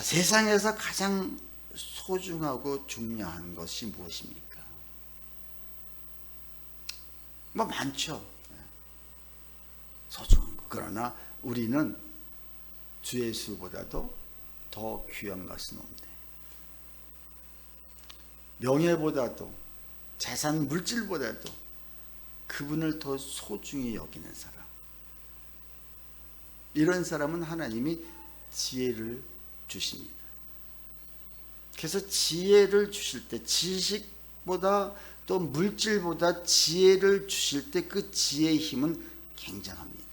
자, 세상에서 가장 소중하고 중요한 것이 무엇입니까? 뭐 많죠. 소중한 거. 그러나 우리는 주 예수보다도 더 귀한 것은 없네. 명예보다도 재산 물질보다도 그분을 더 소중히 여기는 사람, 이런 사람은 하나님이 지혜를 주십니다. 그래서 지혜를 주실 때, 지식보다 또 물질보다 지혜를 주실 때 그 지혜의 힘은 굉장합니다.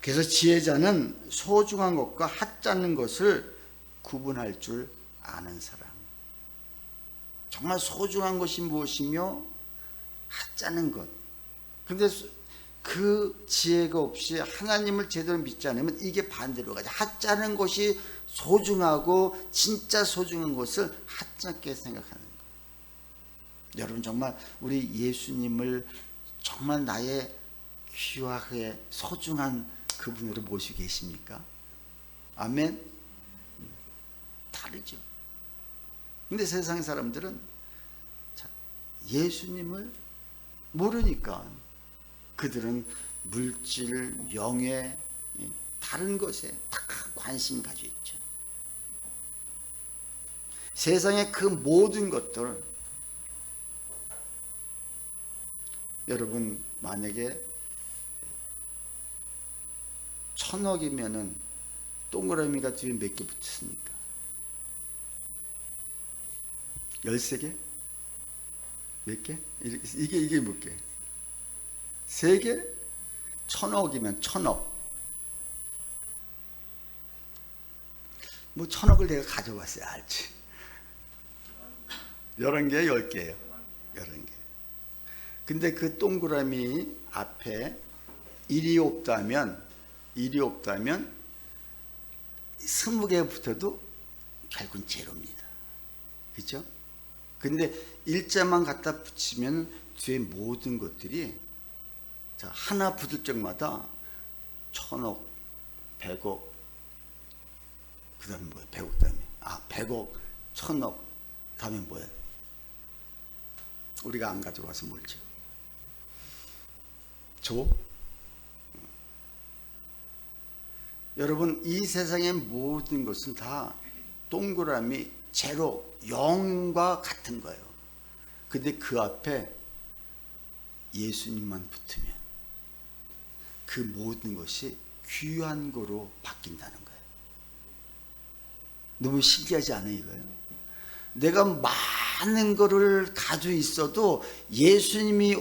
그래서 지혜자는 소중한 것과 하찮은 것을 구분할 줄 아는 사람. 정말 소중한 것이 무엇이며 하찮은 것. 근데 그 지혜가 없이 하나님을 제대로 믿지 않으면 이게 반대로 가죠. 하찮은 것이 소중하고 진짜 소중한 것을 하찮게 생각하는 거예요. 여러분, 정말 우리 예수님을 정말 나의 귀하게 소중한 그분으로 모시고 계십니까? 아멘? 다르죠. 근데 세상 사람들은 예수님을 모르니까 그들은 물질, 명예, 다른 것에 다 관심 가지고 있죠. 세상의 그 모든 것들, 여러분 만약에 1000억이면은 동그라미가 뒤에 몇 개 붙습니까? 13개? 몇 개? 이게 몇 개? 3개? 1000억이면 1000억. 뭐 1000억을 내가 가져왔어야 알지. 11개, 10개예요. 11개. 근데 그 동그라미 앞에 1이 없다면 20개 붙어도 결국은 제로입니다. 그렇죠? 근데 일자만 갖다 붙이면 뒤에 모든 것들이 하나 붙을 적마다 1000억, 100억, 그 다음에 뭐예요? 100억 다음에 100억, 1000억 다음에 뭐예요? 우리가 안 가지고 와서 뭘죠? 여러분, 이 세상의 모든 것은 다 동그라미 제로, 0과 같은 거예요. 근데 그 앞에 예수님만 붙으면 그 모든 것이 귀한 거로 바뀐다는 거예요. 너무 신기하지 않아요, 이거요? 내가 많은 거를 가지고 있어도 예수님이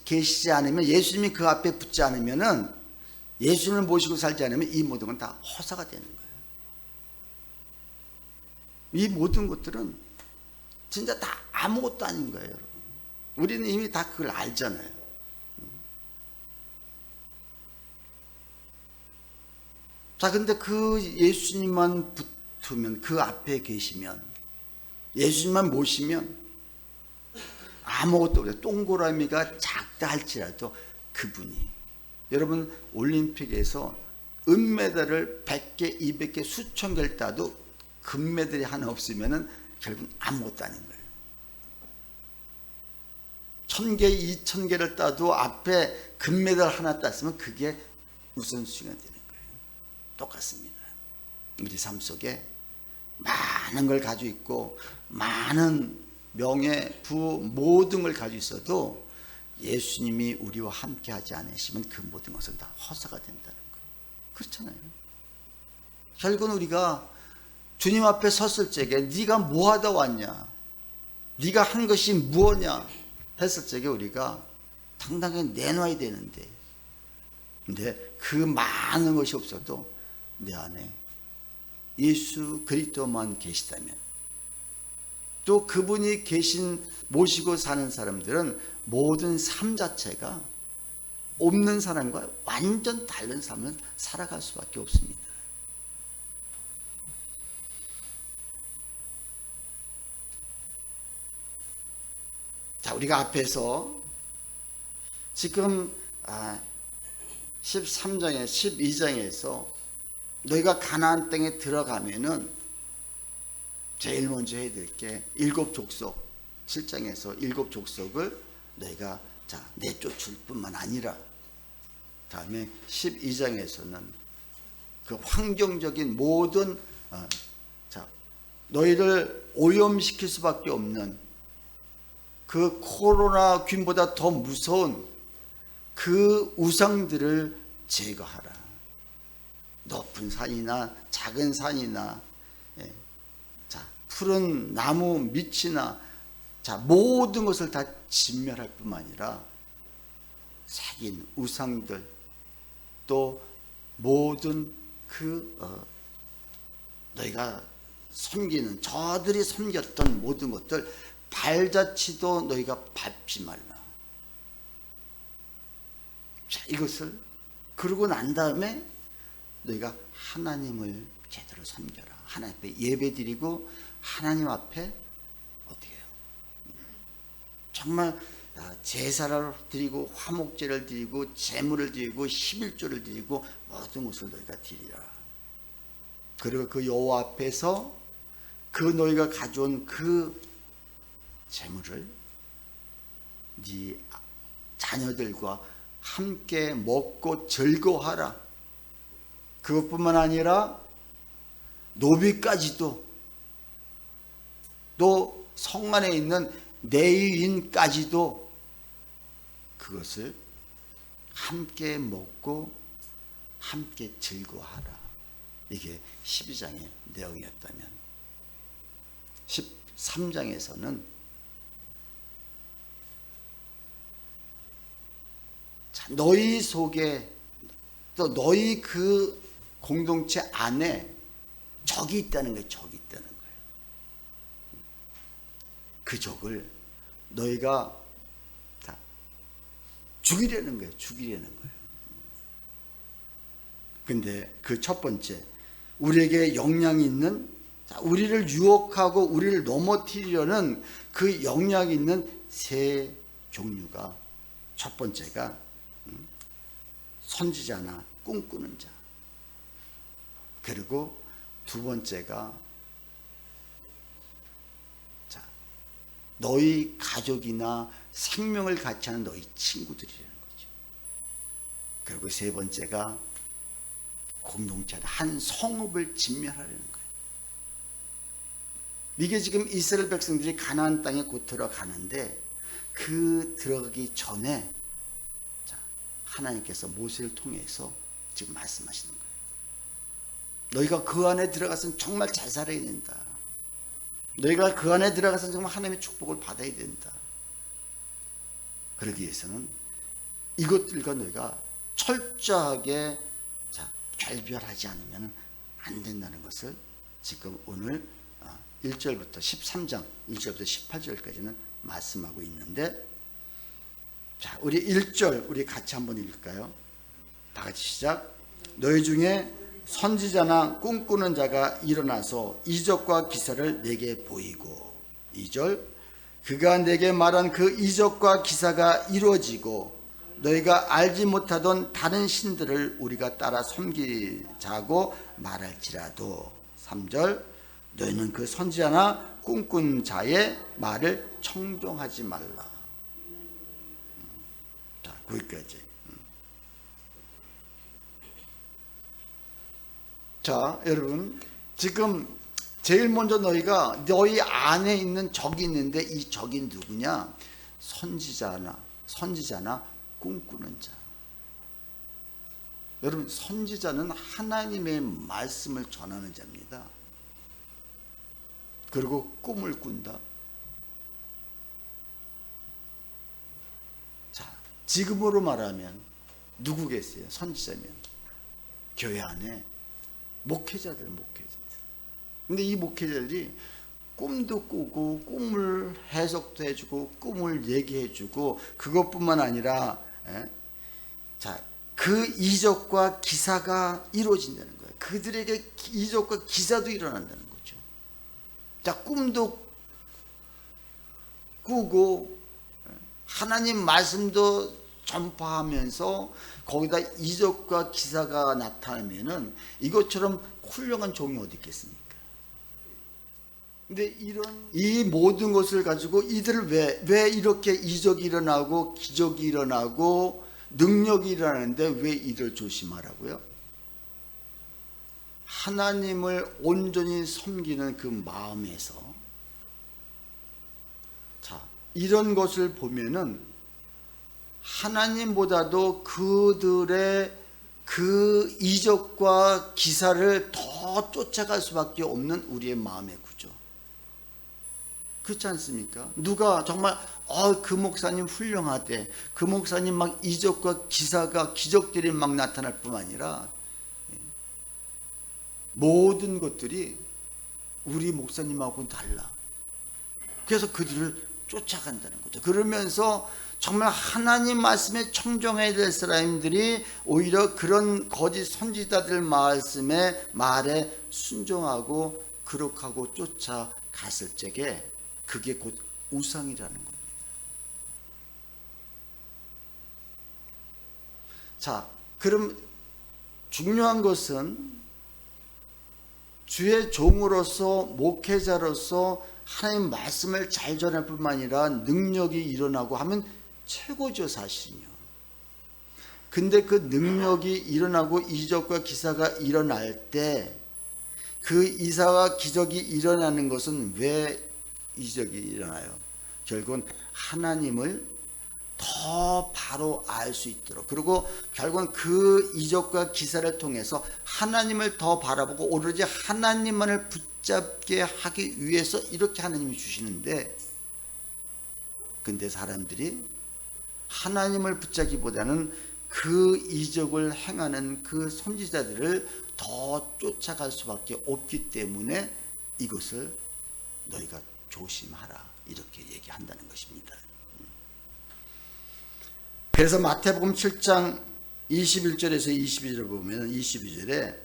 계시지 않으면, 예수님이 그 앞에 붙지 않으면은, 예수님을 모시고 살지 않으면 이 모든 건 다 허사가 되는 거예요. 이 모든 것들은 진짜 다 아무것도 아닌 거예요, 여러분. 우리는 이미 다 그걸 알잖아요. 자, 근데 그 예수님만 붙으면, 그 앞에 계시면, 예수님만 모시면 아무것도 없어요. 동그라미가 작다 할지라도 그분이, 여러분 올림픽에서 은메달을 100개, 200개, 수천 개를 따도 금메달이 하나 없으면 결국 아무것도 아닌 거예요. 1000개, 2000개를 따도 앞에 금메달 하나 땄으면 그게 우선순위가 되는 거예요. 똑같습니다. 우리 삶 속에 많은 걸 가지고 있고 많은 명예, 부, 모든 걸 가지고 있어도 예수님이 우리와 함께 하지 않으시면 그 모든 것은 다 허사가 된다는 거. 그렇잖아요. 결국은 우리가 주님 앞에 섰을 적에 네가 뭐 하다 왔냐, 네가 한 것이 무엇냐 했을 적에 우리가 당당하게 내놔야 되는데, 근데 그 많은 것이 없어도 내 안에 예수 그리스도만 계시다면, 또 그분이 모시고 사는 사람들은 모든 삶 자체가 없는 사람과 완전 다른 삶을 살아갈 수밖에 없습니다. 자, 우리가 앞에서 지금 13장에 12장에서 너희가 가나안 땅에 들어가면은 제일 먼저 해야 될 게 일곱 족속, 7장에서 일곱 족속을 너희가 내쫓을 뿐만 아니라 다음에 12장에서는 그 환경적인 모든 너희를 오염시킬 수밖에 없는 그 코로나 균보다 더 무서운 그 우상들을 제거하라. 높은 산이나 작은 산이나 푸른 나무 밑이나 모든 것을 다 진멸할 뿐만 아니라 새긴 우상들 또 모든 너희가 섬기는 저들이 섬겼던 모든 것들 발자취도 너희가 밟지 말라. 이것을 그러고 난 다음에 너희가 하나님을 제대로 섬겨라. 하나님 앞에 예배드리고 하나님 앞에 어떻게 해요? 정말 제사를 드리고 화목제를 드리고 제물을 드리고 11조를 드리고 모든 것을 너희가 드리라. 그리고 그 여호와 앞에서 그 너희가 가져온 그 제물을 네 자녀들과 함께 먹고 즐거워하라. 그것뿐만 아니라 노비까지도 또 성 안에 있는 내인까지도 그것을 함께 먹고 함께 즐거워하라. 이게 12장의 내용이었다면 13장에서는 너희 속에 또 너희 그 공동체 안에 적이 있다는 거예요. 적이 있다는 거예요. 그 적을 너희가 다 죽이려는 거예요. 죽이려는 거예요. 근데 그 첫 번째, 우리에게 영향이 있는, 우리를 유혹하고 우리를 넘어뜨리려는 그 영향이 있는 세 종류가, 첫 번째가 선지자나 꿈꾸는 자, 그리고 두 번째가 너희 가족이나 생명을 같이 하는 너희 친구들이라는 거죠. 그리고 세 번째가 공동체 한 성읍을 진멸하려는 거예요. 이게 지금 이스라엘 백성들이 가나안 땅에 곧 들어가는데 그 들어가기 전에 하나님께서 모세를 통해서 지금 말씀하시는 거예요. 너희가 그 안에 들어가서는 정말 잘 살아야 된다. 너희가 그 안에 들어가서 정말 하나님의 축복을 받아야 된다. 그러기 위해서는 이것들과 너희가 철저하게 결별하지 않으면 안 된다는 것을 지금 오늘 1절부터 13장 1절부터 18절까지는 말씀하고 있는데, 자, 우리 1절 우리 같이 한번 읽을까요? 다 같이 시작. 너희 중에 선지자나 꿈꾸는 자가 일어나서 이적과 기사를 내게 보이고, 2절 그가 내게 말한 그 이적과 기사가 이루어지고 너희가 알지 못하던 다른 신들을 우리가 따라 섬기자고 말할지라도, 3절 너희는 그 선지자나 꿈꾼 자의 말을 청종하지 말라. 자, 거기까지. 자, 여러분, 지금 제일 먼저 너희가 너희 안에 있는 적이 있는데 이 적이 누구냐? 선지자나 꿈꾸는 자. 여러분, 선지자는 하나님의 말씀을 전하는 자입니다. 그리고 꿈을 꾼다. 자, 지금으로 말하면 누구겠어요? 선지자면 교회 안에 목회자들. 근데 이 목회자들이 꿈도 꾸고 꿈을 해석도 해주고 꿈을 얘기해주고 그것뿐만 아니라 그 이적과 기사가 이루어진다는 거예요. 그들에게 이적과 기사도 일어난다는 거죠. 자, 꿈도 꾸고 하나님 말씀도 전파하면서 거기다 이적과 기사가 나타나면은 이것처럼 훌륭한 종이 어디 있겠습니까? 근데 이 모든 것을 가지고 이들을 왜 이렇게 이적이 일어나고 기적이 일어나고 능력이 일어나는데 왜 이를 조심하라고요? 하나님을 온전히 섬기는 그 마음에서, 자, 이런 것을 보면은 하나님보다도 그들의 그 이적과 기사를 더 쫓아갈 수밖에 없는 우리의 마음의 구조. 그렇지 않습니까? 누가 정말 그 목사님 훌륭하대, 그 목사님 막 이적과 기사가 기적들이 막 나타날 뿐만 아니라 모든 것들이 우리 목사님하고는 달라. 그래서 그들을 쫓아간다는 거죠. 그러면서 정말 하나님 말씀에 청정해야 될 사람들이 오히려 그런 거짓 선지자들 말에 순종하고 그룩하고 쫓아갔을 적에 그게 곧 우상이라는 겁니다. 자, 그럼 중요한 것은 주의 종으로서 목회자로서 하나님 말씀을 잘 전할 뿐만 아니라 능력이 일어나고 하면 최고죠, 사실은요. 근데 그 능력이 일어나고 이적과 기사가 일어날 때 그 이사와 기적이 일어나는 것은 왜 이적이 일어나요? 결국은 하나님을 더 바로 알 수 있도록, 그리고 결국은 그 이적과 기사를 통해서 하나님을 더 바라보고 오로지 하나님만을 붙잡게 하기 위해서 이렇게 하나님이 주시는데, 근데 사람들이 하나님을 붙잡기보다는 그 이적을 행하는 그 선지자들을 더 쫓아갈 수밖에 없기 때문에 이것을 너희가 조심하라, 이렇게 얘기한다는 것입니다. 그래서 마태복음 7장 21절에서 22절을 보면 22절에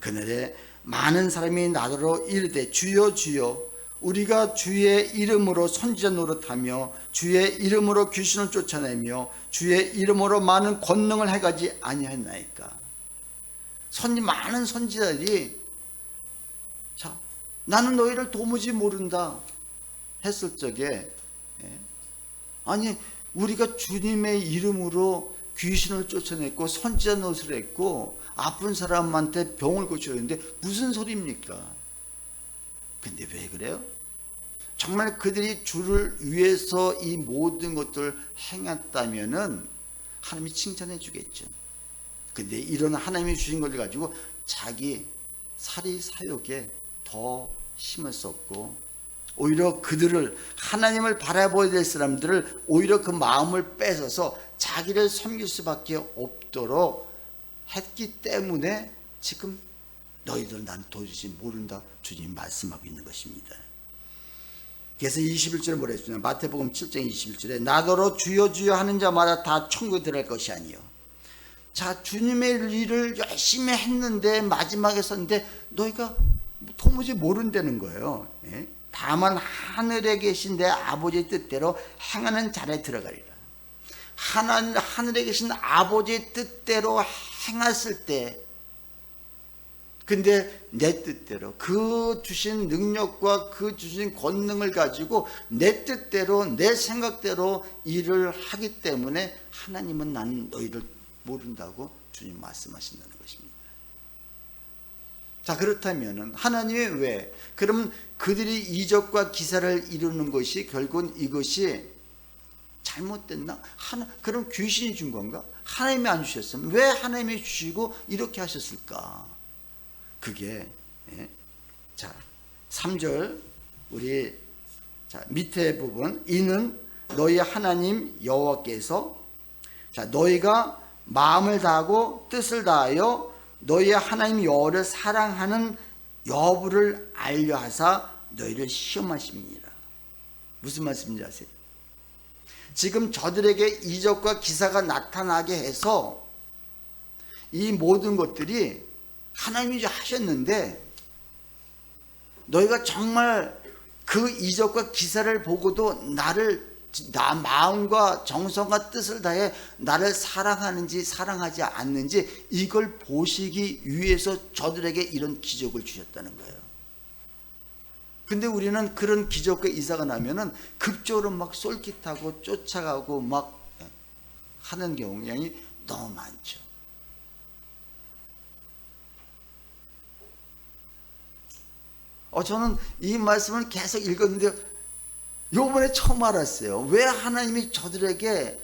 그날에 많은 사람이 나더러 이르되 주여 주여 우리가 주의 이름으로 선지자 노릇하며 주의 이름으로 귀신을 쫓아내며 주의 이름으로 많은 권능을 행하지 아니하나이까. 많은 선지자들이 자, 나는 너희를 도무지 모른다 했을 적에, 아니 우리가 주님의 이름으로 귀신을 쫓아냈고 선지자 노릇을 했고 아픈 사람한테 병을 고쳐줬는데 무슨 소리입니까? 근데 왜 그래요? 정말 그들이 주를 위해서 이 모든 것들을 행했다면은 하나님이 칭찬해 주겠죠. 근데 이런 하나님이 주신 것을 가지고 자기 사리사욕에 더 힘을 썼고, 오히려 그들을 하나님을 바라보아야 될 사람들을 오히려 그 마음을 뺏어서 자기를 섬길 수밖에 없도록 했기 때문에 지금 너희들은 난 도저히 모른다 주님 말씀하고 있는 것입니다. 그래서 21절에 뭐라 했으냐, 마태복음 7장 21절에 나더러 주여 주여 하는 자마다 다 천국에 들어갈 것이 아니요. 자, 주님의 일을 열심히 했는데 마지막에 섰는데 너희가 도무지 모른다는 거예요. 다만 하늘에 계신 내 아버지의 뜻대로 행하는 자에 들어가리라. 하늘에 계신 아버지의 뜻대로 행했을 때, 근데 내 뜻대로 그 주신 능력과 그 주신 권능을 가지고 내 뜻대로 내 생각대로 일을 하기 때문에 하나님은 난 너희를 모른다고 주님 말씀하신다는 것입니다. 자, 그렇다면 하나님이 왜 그럼 그들이 이적과 기사를 이루는 것이 결국은 이것이 잘못됐나? 그럼 귀신이 준 건가? 하나님이 안 주셨으면 왜 하나님이 주시고 이렇게 하셨을까? 그게 자 3절 우리 자 밑에 부분, 이는 너희 하나님 여호와께서 자 너희가 마음을 다하고 뜻을 다하여 너희의 하나님 여호와를 사랑하는 여부를 알려하사 너희를 시험하십니다. 무슨 말씀인지 아세요? 지금 저들에게 이적과 기사가 나타나게 해서 이 모든 것들이 하나님이 하셨는데 너희가 정말 그 이적과 기사를 보고도 나를 나 마음과 정성과 뜻을 다해 나를 사랑하는지 사랑하지 않는지 이걸 보시기 위해서 저들에게 이런 기적을 주셨다는 거예요. 근데 우리는 그런 기적과 이사가 나면은 급적으로 막 쏠깃하고 쫓아가고 막 하는 경향이 너무 많죠. 저는 이 말씀을 계속 읽었는데 요번에 처음 알았어요. 왜 하나님이 저들에게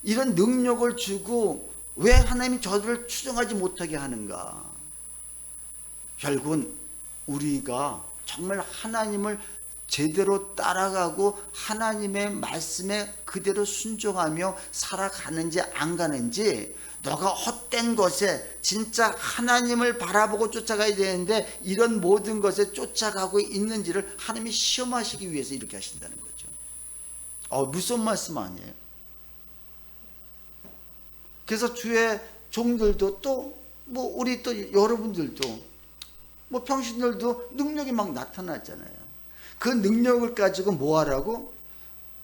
이런 능력을 주고 왜 하나님이 저들을 추종하지 못하게 하는가. 결국은 우리가 정말 하나님을 제대로 따라가고 하나님의 말씀에 그대로 순종하며 살아가는지 안 가는지, 너가 헛된 것에 진짜 하나님을 바라보고 쫓아가야 되는데 이런 모든 것에 쫓아가고 있는지를 하나님이 시험하시기 위해서 이렇게 하신다는 거죠. 무슨 말씀 아니에요? 그래서 주의 종들도 또 뭐 우리 또 여러분들도 뭐 평신들도 능력이 막 나타났잖아요. 그 능력을 가지고 뭐 하라고?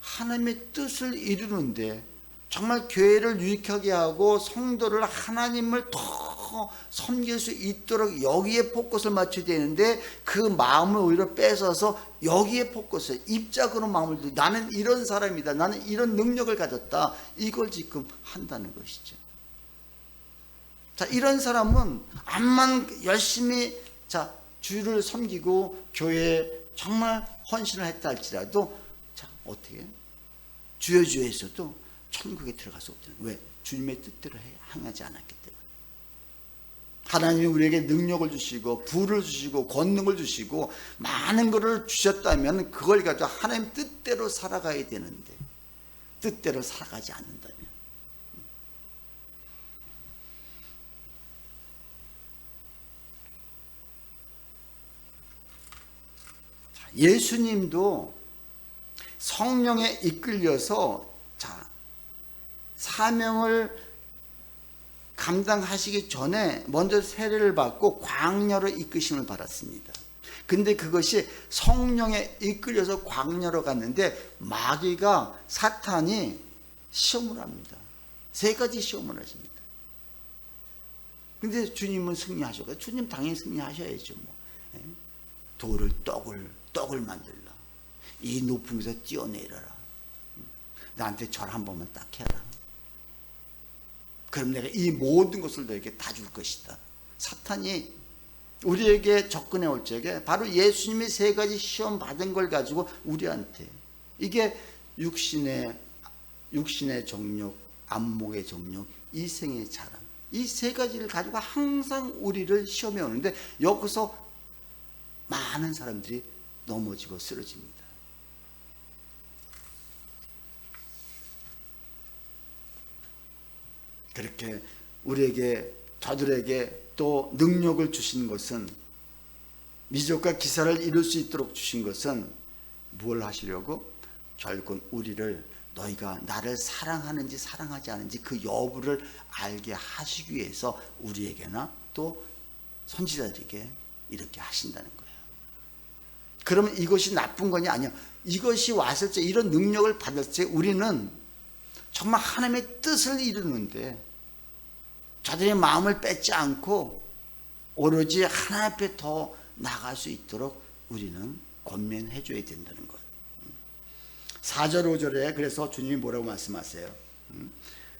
하나님의 뜻을 이루는데, 정말 교회를 유익하게 하고 성도를 하나님을 더 섬길 수 있도록 여기에 포커스를 맞춰야 되는데 그 마음을 오히려 뺏어서 여기에 포커스, 입장으로 마음을 두고 나는 이런 사람이다, 나는 이런 능력을 가졌다, 이걸 지금 한다는 것이죠. 자, 이런 사람은 암만 열심히 주를 섬기고 교회에 정말 헌신을 했다 할지라도 어떻게 주여주여에서도 천국에 들어갈 수 없잖아요. 왜? 주님의 뜻대로 행하지 않았기 때문에. 하나님이 우리에게 능력을 주시고 부를 주시고 권능을 주시고 많은 것을 주셨다면 그걸 가지고 하나님 뜻대로 살아가야 되는데 뜻대로 살아가지 않는다면, 예수님도 성령에 이끌려서 사명을 감당하시기 전에 먼저 세례를 받고 광야로 이끄심을 받았습니다. 근데 그것이 성령에 이끌려서 광야로 갔는데 마귀가, 사탄이 시험을 합니다. 3가지 시험을 하십니다. 근데 주님은 승리하셨고, 주님 당연히 승리하셔야죠. 돌을 떡을 만들라. 이 높음에서 뛰어내려라. 나한테 절 한 번만 딱 해라. 그럼 내가 이 모든 것을 너에게 다 줄 것이다. 사탄이 우리에게 접근해 올 적에 바로 예수님이 3가지 시험 받은 걸 가지고 우리한테, 이게 육신의 정욕, 안목의 정욕, 이생의 자랑, 이 3가지를 가지고 항상 우리를 시험해 오는데 여기서 많은 사람들이 넘어지고 쓰러집니다. 그렇게 우리에게, 저들에게 또 능력을 주신 것은, 미적과 기사를 이룰 수 있도록 주신 것은 뭘 하시려고? 결국은 우리를, 너희가 나를 사랑하는지 사랑하지 않은지 그 여부를 알게 하시기 위해서 우리에게나 또 선지자들에게 이렇게 하신다는 거예요. 그러면 이것이 나쁜 거냐? 아니요. 이것이 왔을 때, 이런 능력을 받았을 때 우리는 정말 하나님의 뜻을 이루는데 저들의 마음을 뺏지 않고 오로지 하나님 앞에 더 나갈 수 있도록 우리는 권면해 줘야 된다는 것. 4절 5절에 그래서 주님이 뭐라고 말씀하세요?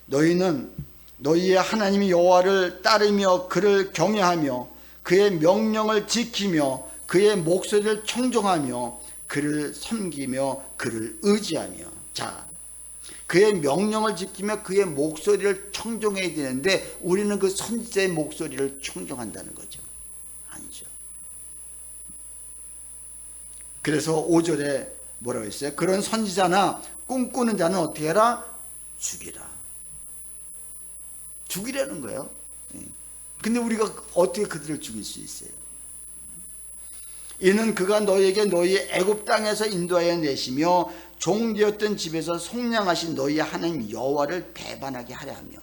너희는 너희의 하나님 여호와를 따르며 그를 경외하며 그의 명령을 지키며 그의 목소리를 청종하며 그를 섬기며 그를 의지하며. 그의 명령을 지키며 그의 목소리를 청종해야 되는데 우리는 그 선지자의 목소리를 청종한다는 거죠. 아니죠. 그래서 5절에 뭐라고 했어요? 그런 선지자나 꿈꾸는 자는 어떻게 해라? 죽이라. 죽이라는 거예요. 근데 우리가 어떻게 그들을 죽일 수 있어요? 이는 그가 너희에게 너희 애굽 땅에서 인도하여 내시며 종되었던 집에서 속량하신 너희 하나님 여호와를 배반하게 하려 하며.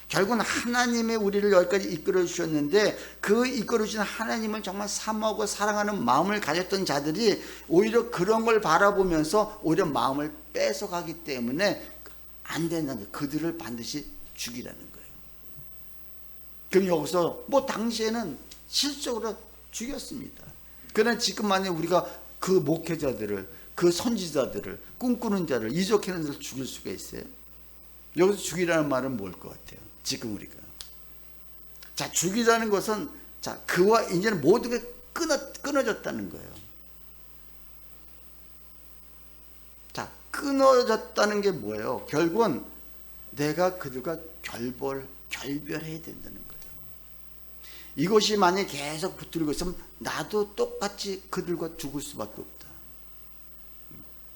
결국은 하나님의 우리를 여기까지 이끌어 주셨는데 그 이끌어 주신 하나님을 정말 사모하고 사랑하는 마음을 가졌던 자들이 오히려 그런 걸 바라보면서 오히려 마음을 뺏어가기 때문에 안 된다는 거예요. 그들을 반드시 죽이라는 거예요. 그럼 여기서 뭐 당시에는 실적으로 죽였습니다. 그러나 지금 만약에 우리가 그 목회자들을, 그 선지자들을, 꿈꾸는 자를, 이적하는 자를 죽일 수가 있어요? 여기서 죽이라는 말은 뭘 것 같아요? 지금 우리가. 자, 죽이라는 것은, 자, 그와 이제는 모든 게 끊어졌다는 거예요. 자, 끊어졌다는 게 뭐예요? 결국은 내가 그들과 결별해야 된다는 거예요. 이것이 만약에 계속 붙들고 있으면 나도 똑같이 그들과 죽을 수밖에 없다.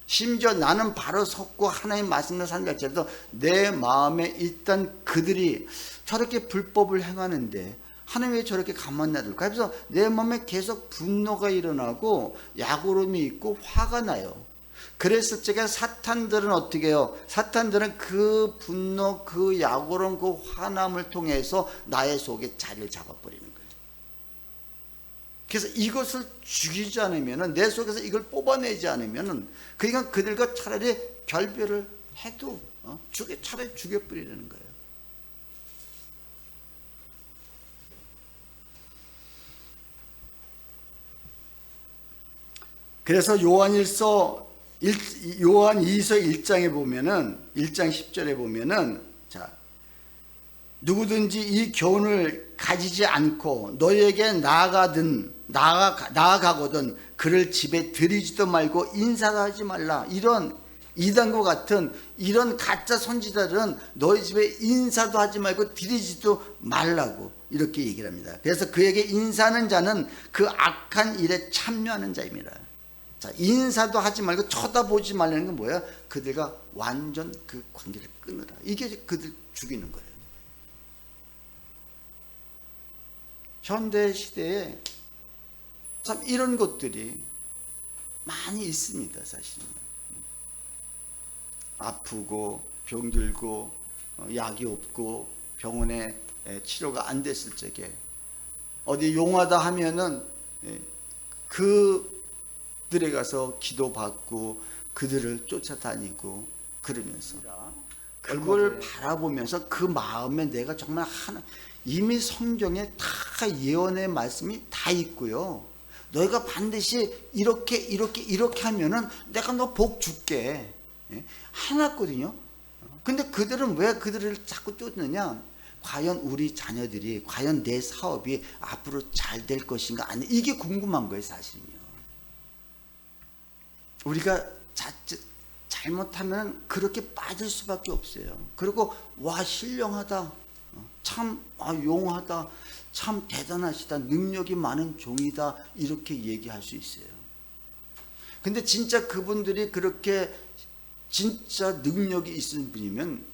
심지어 나는 바로 섰고 하나님 말씀을 사는 자체도 내 마음에 일단 그들이 저렇게 불법을 행하는데 하나님 왜 저렇게 가만 놔둘까? 그래서 내 마음에 계속 분노가 일어나고 약오름이 있고 화가 나요. 그랬을 적에 사탄들은 어떻게 해요? 사탄들은 그 분노, 그 약오름, 그 화남을 통해서 나의 속에 자리를 잡아버리는 거예요. 그래서 이것을 죽이지 않으면, 내 속에서 이걸 뽑아내지 않으면, 그러니까 그들과 차라리 결별을 해도 차라리 죽여버리는 거예요. 그래서 요한 2서 1장에 보면은 1장 10절에 보면은, 자, 누구든지 이 교훈을 가지지 않고 너희에게 나아가거든 그를 집에 들이지도 말고 인사도 하지 말라. 이런 이단과 같은 이런 가짜 선지자들은 너희 집에 인사도 하지 말고 들이지도 말라고 이렇게 얘기를 합니다. 그래서 그에게 인사하는 자는 그 악한 일에 참여하는 자입니다. 자, 인사도 하지 말고 쳐다보지 말라는 건 뭐예요? 그들과 완전 그 관계를 끊으라. 이게 그들 죽이는 거예요. 현대 시대에 참 이런 것들이 많이 있습니다. 사실은 아프고 병들고 약이 없고 병원에 치료가 안 됐을 적에 어디 용하다 하면은 그들에 가서 기도받고 그들을 쫓아다니고 그러면서 그걸 바라보면서 그 마음에 내가 정말 이미 성경에 다 예언의 말씀이 다 있고요. 너희가 반드시 이렇게 하면은 내가 너 복 줄게. 해놨거든요. 근데 그들은 왜 그들을 자꾸 쫓느냐? 과연 우리 자녀들이, 과연 내 사업이 앞으로 잘 될 것인가? 아니, 이게 궁금한 거예요, 사실은요. 우리가 잘못하면 그렇게 빠질 수밖에 없어요. 그리고 와, 신령하다. 참 용하다, 참 대단하시다, 능력이 많은 종이다, 이렇게 얘기할 수 있어요. 근데 진짜 그분들이 그렇게 진짜 능력이 있는 분이면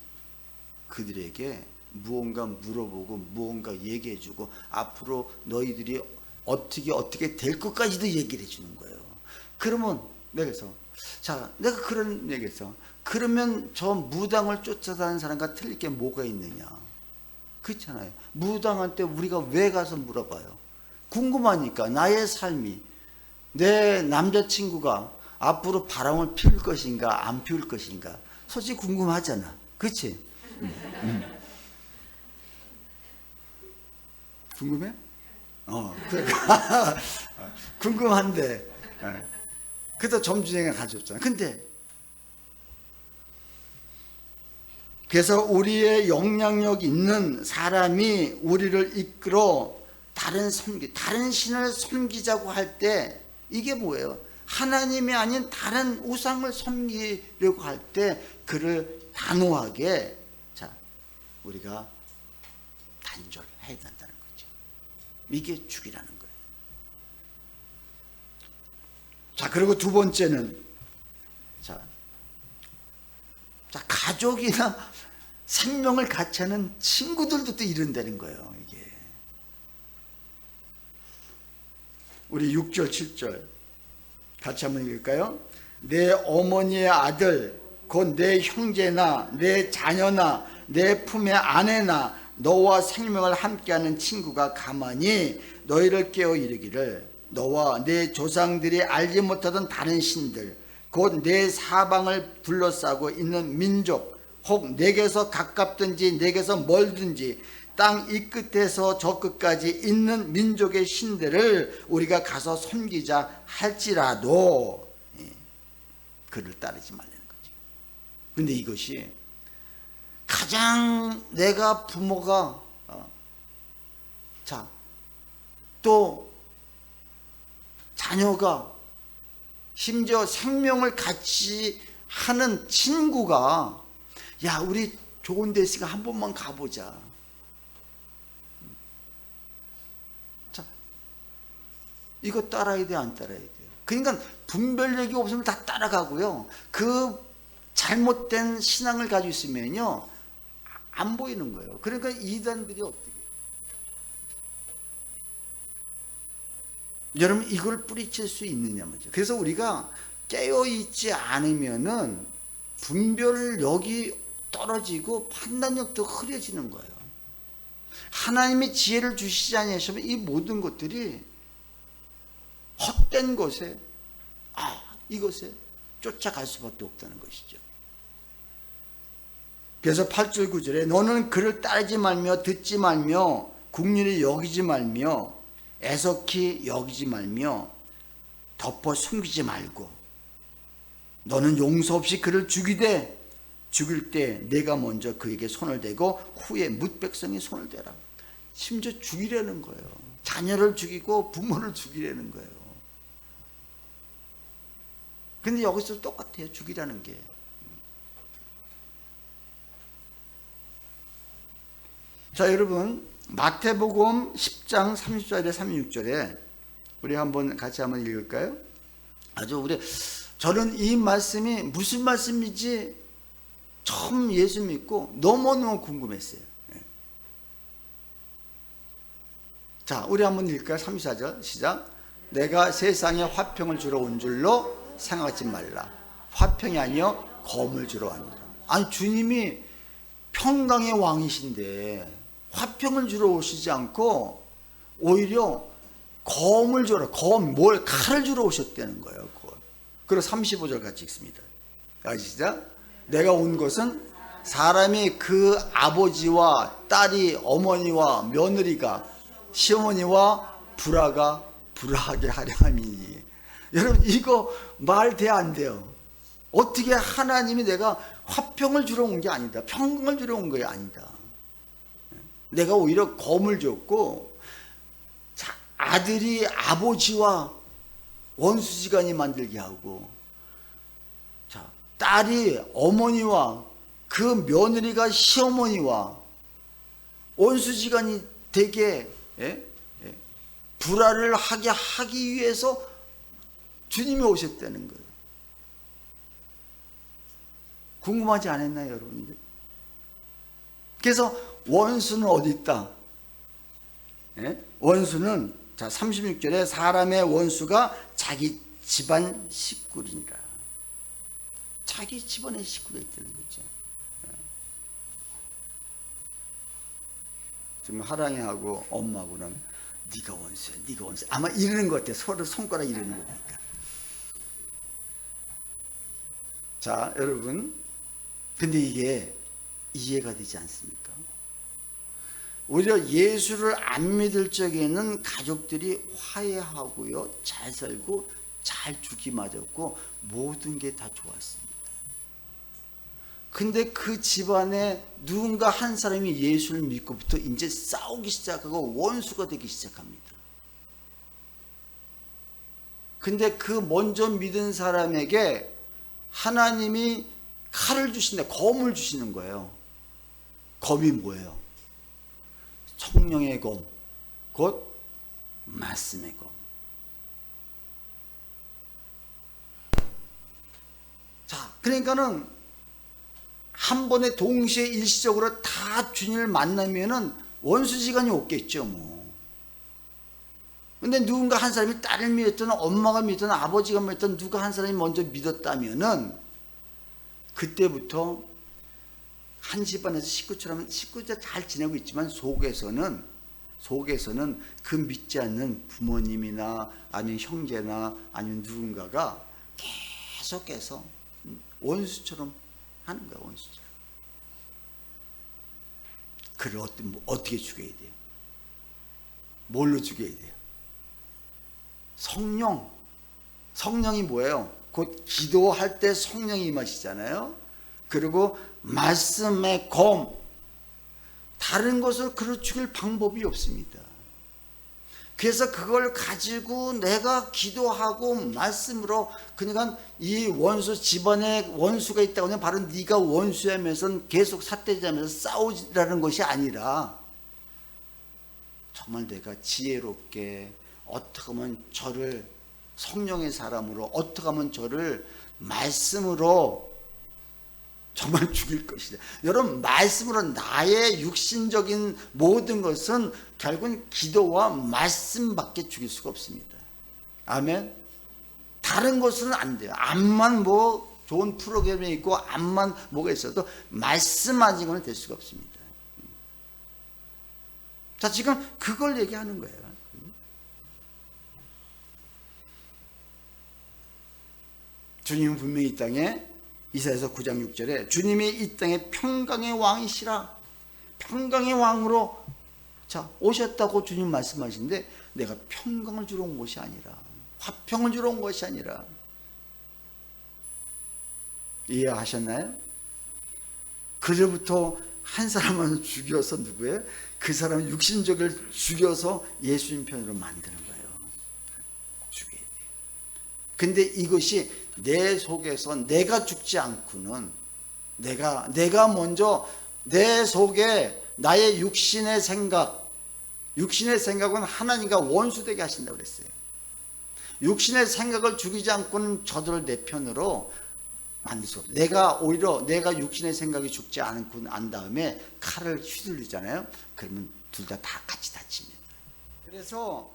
그들에게 무언가 물어보고 무언가 얘기해주고 앞으로 너희들이 어떻게 될 것까지도 얘기를 해주는 거예요. 그러면 내가 그런 얘기했어. 그러면 저 무당을 쫓아다니는 사람과 틀릴 게 뭐가 있느냐? 그렇잖아요. 무당한테 우리가 왜 가서 물어봐요? 궁금하니까. 나의 삶이, 내 남자친구가 앞으로 바람을 피울 것인가 안 피울 것인가 솔직히 궁금하잖아. 그렇지? 궁금해? 그러니까 궁금한데 그래도 점주행을 가져왔잖아. 근데 그래서 우리의 영향력 있는 사람이 우리를 이끌어 다른 신을 섬기자고 할 때 이게 뭐예요? 하나님이 아닌 다른 우상을 섬기려고 할 때 그를 단호하게 우리가 단절해야 된다는 거죠. 이게 죽이라는 거예요. 자, 그리고 두 번째는 가족이나 생명을 같이 하는 친구들도 또 이른다는 거예요. 이게 우리 6절 7절 같이 한번 읽을까요? 내 어머니의 아들 곧 내 형제나 내 자녀나 내 품의 아내나 너와 생명을 함께하는 친구가 가만히 너희를 깨어 이르기를 너와 내 조상들이 알지 못하던 다른 신들 곧 내 사방을 둘러싸고 있는 민족 혹 내게서 가깝든지 내게서 멀든지 땅 이 끝에서 저 끝까지 있는 민족의 신들을 우리가 가서 섬기자 할지라도 그를 따르지 말라는 거죠. 그런데 이것이 가장 내가 부모가 또 자녀가 심지어 생명을 같이 하는 친구가 야 우리 좋은 데 있으니까 한 번만 가보자. 자, 이거 따라야 돼 안 따라야 돼요? 그러니까 분별력이 없으면 다 따라가고요. 그 잘못된 신앙을 가지고 있으면요 안 보이는 거예요. 그러니까 이단들이 어떻게 해요? 여러분 이걸 뿌리칠 수 있느냐 말이죠. 그래서 우리가 깨어있지 않으면은 분별력이 떨어지고 판단력도 흐려지는 거예요. 하나님이 지혜를 주시지 아니하시면 이 모든 것들이 헛된 것에 이것에 쫓아갈 수밖에 없다는 것이죠. 그래서 8절 9절에 너는 그를 따르지 말며 듣지 말며 국률이 여기지 말며 애석히 여기지 말며 덮어 숨기지 말고 너는 용서 없이 그를 죽이되 죽일 때 내가 먼저 그에게 손을 대고 후에 뭇 백성이 손을 대라. 심지어 죽이려는 거예요. 자녀를 죽이고 부모를 죽이려는 거예요. 근데 여기서 똑같아요. 죽이라는 게. 자, 여러분 마태복음 10장 30절에 36절에 우리 같이 한번 읽을까요? 저는 이 말씀이 무슨 말씀인지 처음 예수 믿고 너무너무 궁금했어요. 자, 우리 한번 읽을까요? 34절 시작. 내가 세상에 화평을 주러 온 줄로 생각하지 말라. 화평이 아니요 검을 주러 왔노라. 아니 주님이 평강의 왕이신데 화평을 주러 오시지 않고 오히려 검을 주러 칼을 주러 오셨다는 거예요. 그리고 35절 같이 읽습니다. 시작. 내가 온 것은 사람이 그 아버지와 딸이 어머니와 며느리가 시어머니와 불화가 불화하게 하려 함이니. 여러분 이거 말 돼 안 돼요? 어떻게 하나님이 내가 화평을 주러 온 게 아니다. 평강을 주러 온 게 아니다. 내가 오히려 검을 줬고 아들이 아버지와 원수지간이 만들게 하고 딸이 어머니와 그 며느리가 시어머니와 원수지간이 되게 불화를 하기 위해서 주님이 오셨다는 거예요. 궁금하지 않았나요, 여러분들? 그래서 원수는 어디 있다? 원수는 36절에 사람의 원수가 자기 집안 식구리니라. 자기 집안의 식구가 있다는 거죠. 지금 하랑이하고 엄마하고는 네가 원수야, 네가 원수야. 아마 이러는 것 같아요. 서로 손가락 이러는 거 보니까. 자, 여러분, 근데 이게 이해가 되지 않습니까? 오히려 예수를 안 믿을 적에는 가족들이 화해하고요, 잘 살고 잘 죽이 맞았고 모든 게 다 좋았습니다. 근데 그 집안에 누군가 한 사람이 예수를 믿고부터 이제 싸우기 시작하고 원수가 되기 시작합니다. 근데 그 먼저 믿은 사람에게 하나님이 칼을 주신다, 검을 주시는 거예요. 검이 뭐예요? 성령의 검, 곧 말씀의 검. 자, 그러니까는 한 번에 동시에 일시적으로 다 주님을 만나면은 원수지간이 없겠죠, 뭐. 근데 누군가 한 사람이 딸을 믿었든 엄마가 믿든 아버지가 믿든 누가 한 사람이 먼저 믿었다면은 그때부터 한 집안에서 식구처럼 식구들 잘 지내고 있지만 속에서는 그 믿지 않는 부모님이나 아니면 형제나 아니면 누군가가 계속해서 원수처럼 하는 거야. 원수처럼. 그를 어떻게 죽여야 돼요? 뭘로 죽여야 돼요? 성령이 뭐예요? 곧 기도할 때 성령이 임하시잖아요. 그리고 말씀의 검, 다른 것을 그를 죽일 방법이 없습니다. 그래서 그걸 가지고 내가 기도하고 말씀으로, 그러니까 이 원수, 집안에 원수가 있다고 하면 바로 네가 원수하면서 계속 삿대질하면서 싸우라는 것이 아니라 정말 내가 지혜롭게 어떻게 하면 저를 성령의 사람으로, 어떻게 하면 저를 말씀으로 정말 죽일 것이다. 여러분, 말씀으로 나의 육신적인 모든 것은 결국은 기도와 말씀밖에 죽일 수가 없습니다. 아멘. 다른 것은 안 돼요. 암만 뭐 좋은 프로그램이 있고 암만 뭐가 있어도 말씀 아니고는 될 수가 없습니다. 자, 지금 그걸 얘기하는 거예요. 주님은 분명히 이 땅에, 이사야서 9장 6절에 주님이 이 땅에 평강의 왕이시라, 평강의 왕으로 오셨다고 주님 말씀하시는데, 내가 평강을 주러 온 것이 아니라, 화평을 주러 온 것이 아니라, 이해하셨나요? 그로부터 한 사람을 죽여서 누구예요? 그 사람을 육신적을 죽여서 예수님 편으로 만드는 거예요. 죽여야 돼요. 근데 이것이 내 속에서 내가 죽지 않고는, 내가 먼저 내 속에 나의 육신의 생각은 하나님과 원수되게 하신다고 그랬어요. 육신의 생각을 죽이지 않고는 저들을 내 편으로 만들 수 없어요. 오히려 내가 육신의 생각이 죽지 않고 난 다음에 칼을 휘둘리잖아요. 그러면 둘 다 같이 다칩니다. 그래서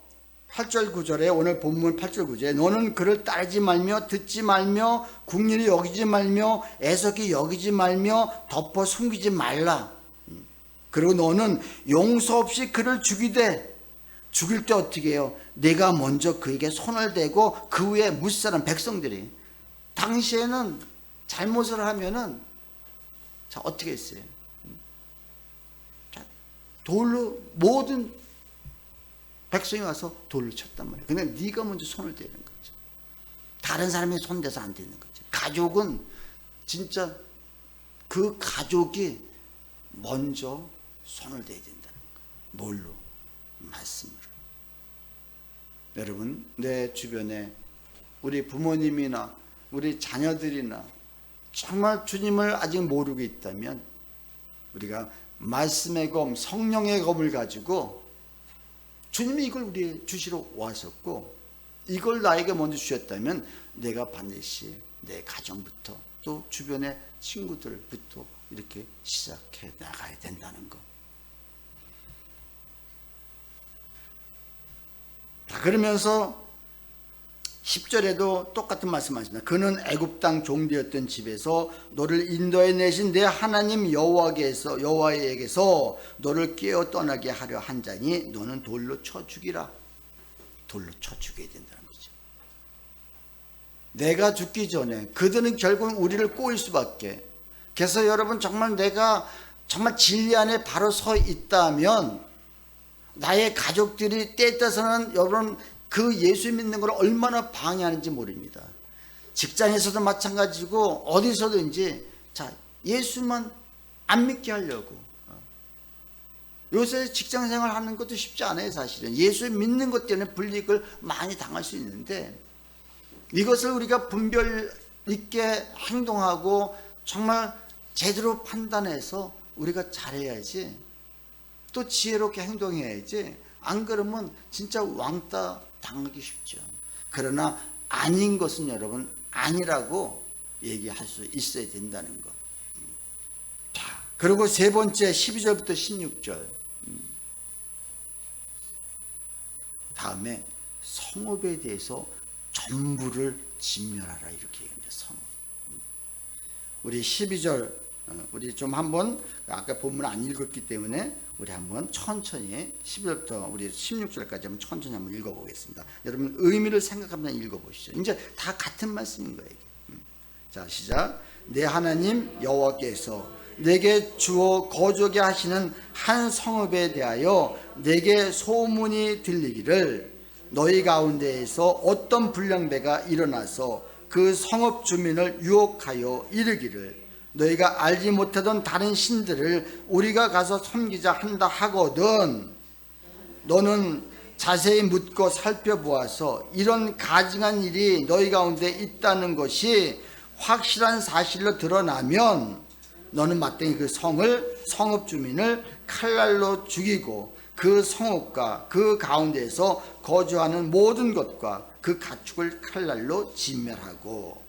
8절 9절에, 오늘 본문 8절 9절에 너는 그를 따르지 말며 듣지 말며 국리를 여기지 말며 애석히 여기지 말며 덮어 숨기지 말라. 그리고 너는 용서 없이 그를 죽일 때 어떻게 해요? 내가 먼저 그에게 손을 대고 그 후에 무사람 백성들이, 당시에는 잘못을 하면은 어떻게 했어요? 돌로 모든 백성이 와서 돌로 쳤단 말이에요. 근데 네가 먼저 손을 대는 거죠. 다른 사람이 손대서 안 되는 거죠. 가족은 진짜 그 가족이 먼저 손을 대야 된다는 거예요. 뭘로? 말씀으로. 여러분, 내 주변에 우리 부모님이나 우리 자녀들이나 정말 주님을 아직 모르고 있다면, 우리가 말씀의 검, 성령의 검을 가지고, 주님이 이걸 우리에게 주시러 왔었고 이걸 나에게 먼저 주셨다면 내가 반드시 내 가정부터 또 주변의 친구들부터 이렇게 시작해 나가야 된다는 것. 자, 그러면서 10절에도 똑같은 말씀하십니다. 그는 애굽 땅 종되었던 집에서 너를 인도해 내신 내 하나님 여호와에게서 너를 깨어 떠나게 하려 한 자니 너는 돌로 쳐 죽이라. 돌로 쳐 죽여야 된다는 거죠. 내가 죽기 전에 그들은 결국 우리를 꼬일 수밖에. 그래서 여러분, 정말 내가 정말 진리 안에 바로 서 있다면 나의 가족들이 때에 따라서는 여러분 그 예수 믿는 걸 얼마나 방해하는지 모릅니다. 직장에서도 마찬가지고 어디서든지 예수만 안 믿게 하려고. 요새 직장생활 하는 것도 쉽지 않아요. 사실은 예수 믿는 것 때문에 불이익을 많이 당할 수 있는데, 이것을 우리가 분별 있게 행동하고 정말 제대로 판단해서 우리가 잘해야지, 또 지혜롭게 행동해야지. 안 그러면 진짜 왕따 당하기 쉽죠. 그러나 아닌 것은 여러분 아니라고 얘기할 수 있어야 된다는 것. 자, 그리고 세 번째 12절부터 16절 다음에 성읍에 대해서 전부를 진멸하라 이렇게 얘기합니다. 성읍. 우리 12절 우리 좀 한번 아까 본문 안 읽었기 때문에 우리 한번 천천히 11절부터 우리 16절까지 한번 천천히 한번 읽어보겠습니다. 여러분 의미를 생각하면서 읽어보시죠. 이제 다 같은 말씀인 거예요. 자, 시작. 내 하나님 여호와께서 내게 주어 거주하게 하시는 한 성읍에 대하여 내게 소문이 들리기를 너희 가운데에서 어떤 불량배가 일어나서 그 성읍 주민을 유혹하여 이르기를 너희가 알지 못하던 다른 신들을 우리가 가서 섬기자 한다 하거든 너는 자세히 묻고 살펴보아서 이런 가증한 일이 너희 가운데 있다는 것이 확실한 사실로 드러나면 너는 마땅히 그 성읍 주민을 칼날로 죽이고 그 성읍과 그 가운데에서 거주하는 모든 것과 그 가축을 칼날로 진멸하고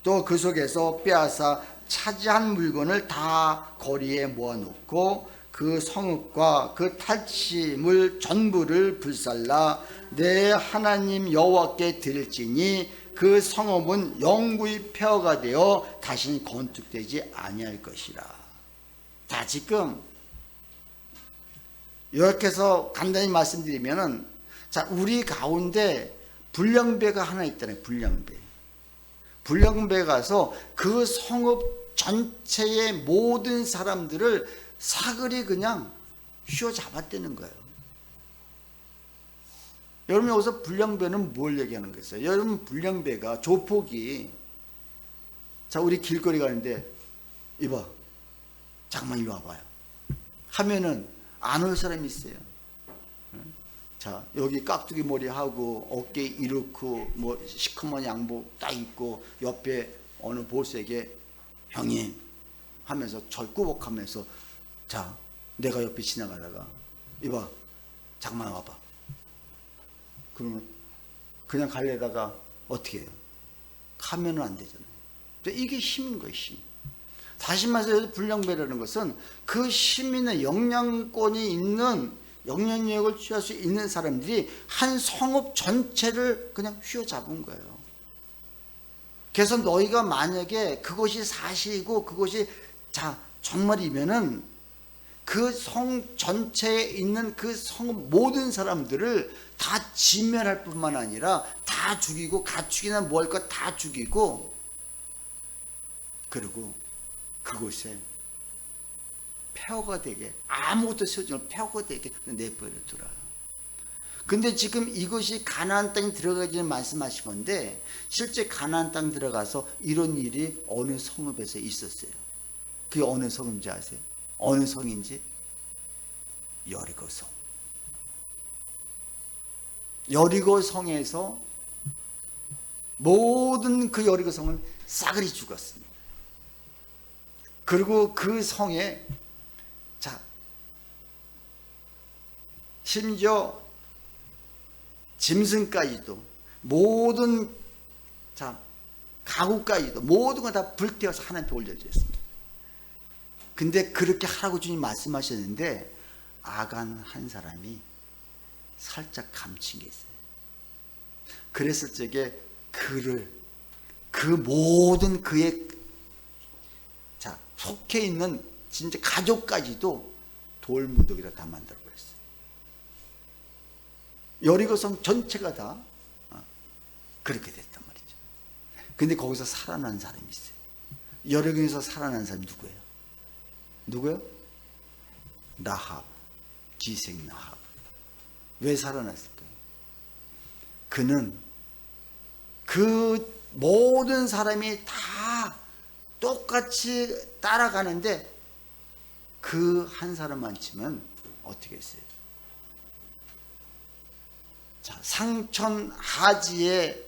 또 그 속에서 빼앗아 차지한 물건을 다 거리에 모아놓고 그 성읍과 그 탈취물 전부를 불살라 내 하나님 여호와께 드릴지니 그 성읍은 영구히 폐허가 되어 다시 건축되지 아니할 것이라. 자, 지금 이렇게 해서 간단히 말씀드리면은, 자, 우리 가운데 불량배가 하나 있잖아요. 불량배 가서 그 성읍 전체의 모든 사람들을 사글이 그냥 휘어잡았다는 거예요. 여러분 여기서 불량배는 뭘 얘기하는 거겠어요? 여러분 불량배가 조폭이, 자, 우리 길거리 가는데 이봐, 잠깐만 이리 와봐요 하면은 안 올 사람이 있어요. 자, 여기 깍두기 머리하고 어깨 이렇고 뭐 시커먼 양복 딱 입고 옆에 어느 보스에게 형님 하면서 절 꾸벅하면서, 자, 내가 옆에 지나가다가 이봐 잠깐만 와봐 그러면 그냥 갈래다가 어떻게 해요? 가면은 안 되잖아요. 이게 힘인 거예요. 힘. 다시 말해서 불량배라는 것은 그 시민의 영향권이 있는, 영향력을 취할 수 있는 사람들이 한 성읍 전체를 그냥 휘어잡은 거예요. 그래서 너희가 만약에 그것이 사실이고 그것이 자 정말이면은 그 성 전체에 있는 그 성읍 모든 사람들을 다 진멸할 뿐만 아니라 다 죽이고 가축이나 뭐 할 것 다 죽이고, 그리고 그곳에 폐허가 되게, 아무것도 세우지 않고 폐허가 되게 내버려 두라. 근데 지금 이것이 가나안 땅에 들어가기는 말씀하신 건데, 실제 가나안 땅 들어가서 이런 일이 어느 성읍에서 있었어요. 그게 어느 성인지 아세요? 어느 성인지? 여리고 성. 여리고 성에서 모든 그 여리고 성은 싸그리 죽었습니다. 그리고 그 성에, 자, 심지어 짐승까지도, 모든, 자, 가구까지도 모든 거 다 불태워서 하나님께 올려드렸습니다. 근데 그렇게 하라고 주님 말씀하셨는데 아간 한 사람이 살짝 감춘 게 있어요. 그랬을 적에 그를, 그 모든 그의, 자, 속해 있는 진짜 가족까지도 돌무더기로 다 만들어 버렸어요. 여리고성 전체가 다 그렇게 됐단 말이죠. 근데 거기서 살아난 사람이 있어요. 여리고에서 살아난 사람이 누구예요? 누구요? 라합, 기생 라합. 왜 살아났을까요? 그는 그 모든 사람이 다 똑같이 따라가는데 그 한 사람만 치면 어떻게 했어요? 자, 상천 하지에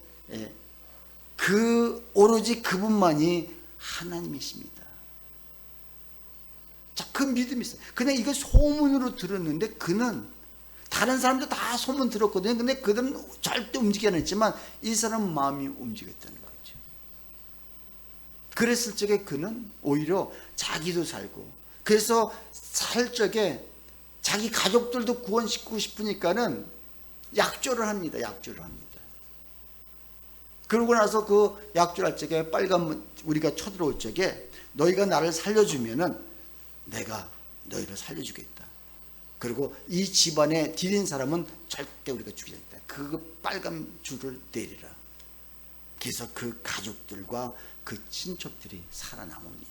그 오로지 그분만이 하나님이십니다. 자, 그 믿음이 있어요. 그냥 이거 소문으로 들었는데 그는, 다른 사람도 다 소문 들었거든요. 근데 그들은 절대 움직이지 않았지만 이 사람 마음이 움직였다는 거죠. 그랬을 적에 그는 오히려 자기도 살고, 그래서 살 적에 자기 가족들도 구원시키고 싶으니까는 약조를 합니다. 약조를 합니다. 그러고 나서 그 약조할 적에 빨간 우리가 쳐들어올 적에 너희가 나를 살려주면은 내가 너희를 살려주겠다. 그리고 이 집안에 들인 사람은 절대 우리가 죽이지 않겠다. 그 빨간 줄을 내리라. 그래서 그 가족들과 그 친척들이 살아남습니다.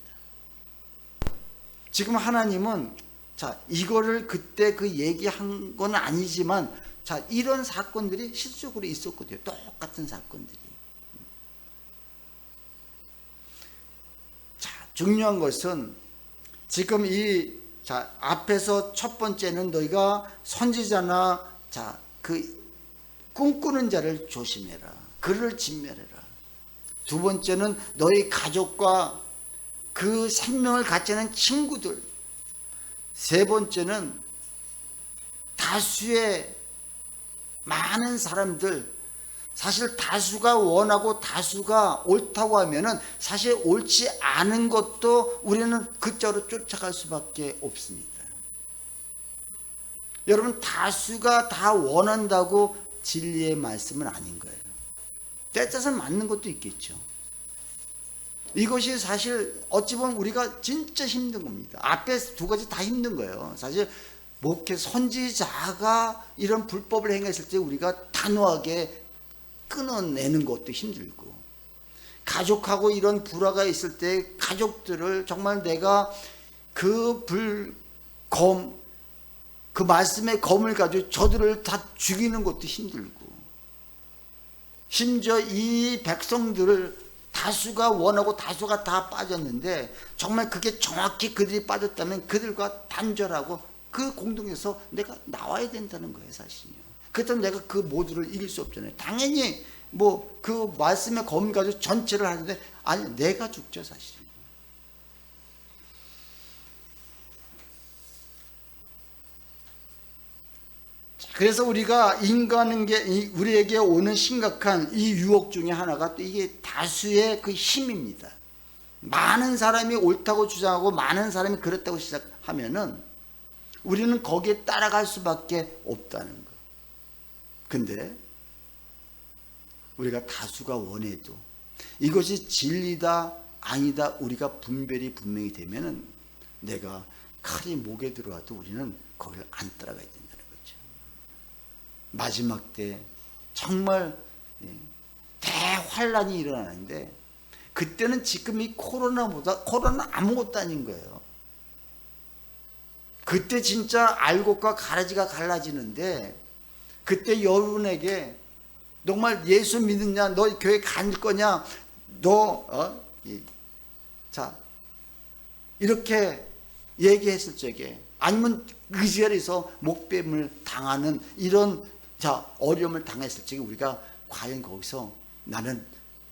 지금 하나님은 자, 이거를 그때 그 얘기한 건 아니지만 자, 이런 사건들이 실질적으로 있었거든요. 똑같은 사건들이. 자, 중요한 것은 지금 자, 앞에서 첫 번째는 너희가 선지자나 자, 그 꿈꾸는 자를 조심해라. 그를 진멸해라. 두 번째는 너희 가족과 그 생명을 같이 하는 친구들. 세 번째는 다수의 많은 사람들, 사실 다수가 원하고 다수가 옳다고 하면은 사실 옳지 않은 것도 우리는 그쪽으로 쫓아갈 수밖에 없습니다. 여러분, 다수가 다 원한다고 진리의 말씀은 아닌 거예요. 때짜서 맞는 것도 있겠죠. 이것이 사실 어찌 보면 우리가 진짜 힘든 겁니다. 앞에 두 가지 다 힘든 거예요. 사실 목회 선지자가 이런 불법을 행했을 때 우리가 단호하게 끊어내는 것도 힘들고, 가족하고 이런 불화가 있을 때 가족들을 정말 내가 그 그 말씀의 검을 가지고 저들을 다 죽이는 것도 힘들고, 심지어 이 백성들을 다수가 원하고 다수가 다 빠졌는데 정말 그게 정확히 그들이 빠졌다면 그들과 단절하고 그 공동에서 내가 나와야 된다는 거예요, 사실은요. 그렇다면 내가 그 모두를 이길 수 없잖아요. 당연히 뭐 그 말씀의 검을 가지고 전체를 하는데 아니, 내가 죽죠, 사실은. 그래서 우리가 인간은 게 우리에게 오는 심각한 이 유혹 중에 하나가 또 이게 다수의 그 힘입니다. 많은 사람이 옳다고 주장하고 많은 사람이 그렇다고 시작하면은 우리는 거기에 따라갈 수밖에 없다는 거. 근데 우리가 다수가 원해도 이것이 진리다 아니다 우리가 분별이 분명히 되면은 내가 칼이 목에 들어와도 우리는 거기를 안 따라가야 된다는 거죠. 마지막 때 정말 대환란이 일어나는데 그때는 지금 이 코로나는 아무것도 아닌 거예요. 그때 진짜 알곡과 가라지가 갈라지는데 그때 여러분에게 정말 예수 믿느냐, 너 교회 갈 거냐, 자 이렇게 얘기했을 적에 아니면 그 자리에서 목뱀을 당하는 이런 어려움을 당했을 적에 우리가 과연 거기서 나는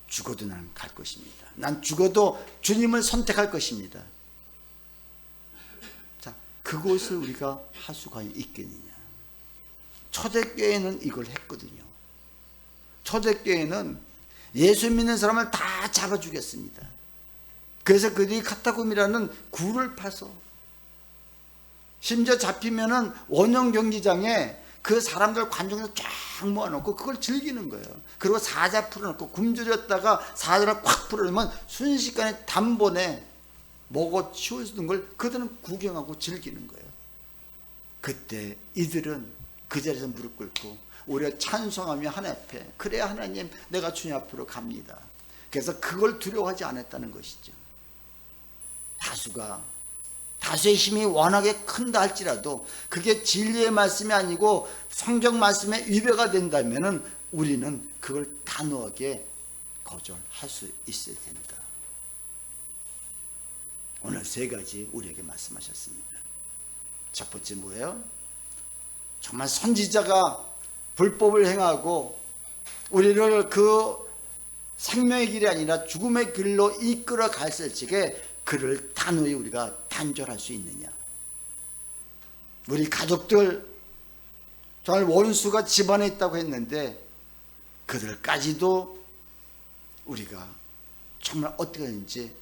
죽어도 나는 갈 것입니다. 난 죽어도 주님을 선택할 것입니다. 자, 그것을 우리가 할 수가 있겠느냐. 초대교회는 이걸 했거든요. 초대교회는 예수 믿는 사람을 다 잡아 죽였습니다. 그래서 그들이 카타콤이라는 굴을 파서 심지어 잡히면은 원형 경기장에 그 사람들 관중에서 쫙 모아놓고 그걸 즐기는 거예요. 그리고 사자 풀어놓고 굶주렸다가 사자를 꽉 풀어놓으면 순식간에 단번에 먹어 치워주는 걸 그들은 구경하고 즐기는 거예요. 그때 이들은 그 자리에서 무릎 꿇고 우리가 찬송하며 하나님 앞에, 그래야 하나님 내가 주님 앞으로 갑니다. 그래서 그걸 두려워하지 않았다는 것이죠. 다수의 힘이 워낙에 큰다 할지라도 그게 진리의 말씀이 아니고 성경 말씀의 위배가 된다면 우리는 그걸 단호하게 거절할 수 있어야 된다. 오늘 세 가지 우리에게 말씀하셨습니다. 첫 번째 뭐예요? 정말 선지자가 불법을 행하고 우리를 그 생명의 길이 아니라 죽음의 길로 이끌어 갔을 적에 그를 단호히 우리가 단절할 수 있느냐. 우리 가족들 정말 원수가 집안에 있다고 했는데 그들까지도 우리가 정말 어떻게 하는지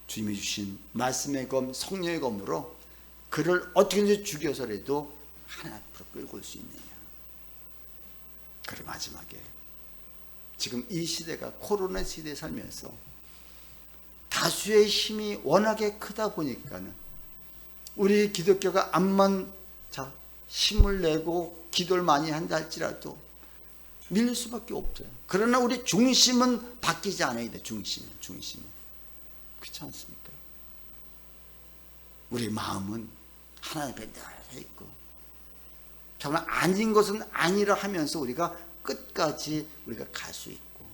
주님이 주신 말씀의 검, 성령의 검으로 그를 어떻게든지 죽여서라도 하나님 앞으로 끌고 올 수 있느냐. 그리고 마지막에 지금 이 시대가 코로나 시대에 살면서 다수의 힘이 워낙에 크다 보니까는 우리 기독교가 암만 힘을 내고 기도를 많이 한다 할지라도 밀릴 수밖에 없어요. 그러나 우리 중심은 바뀌지 않아야 돼. 중심은 그렇지 않습니까? 우리 마음은 하나님 앞에 늘 서 있고 정말 아닌 것은 아니라 하면서 우리가 끝까지 우리가 갈 수 있고,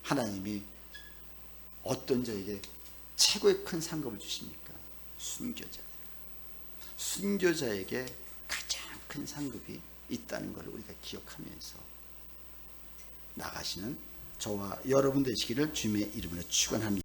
하나님이 어떤 자에게 최고의 큰 상급을 주십니까? 순교자에게 가장 큰 상급이 있다는 것을 우리가 기억하면서 나가시는 저와 여러분 되시기를 주님의 이름으로 축원합니다.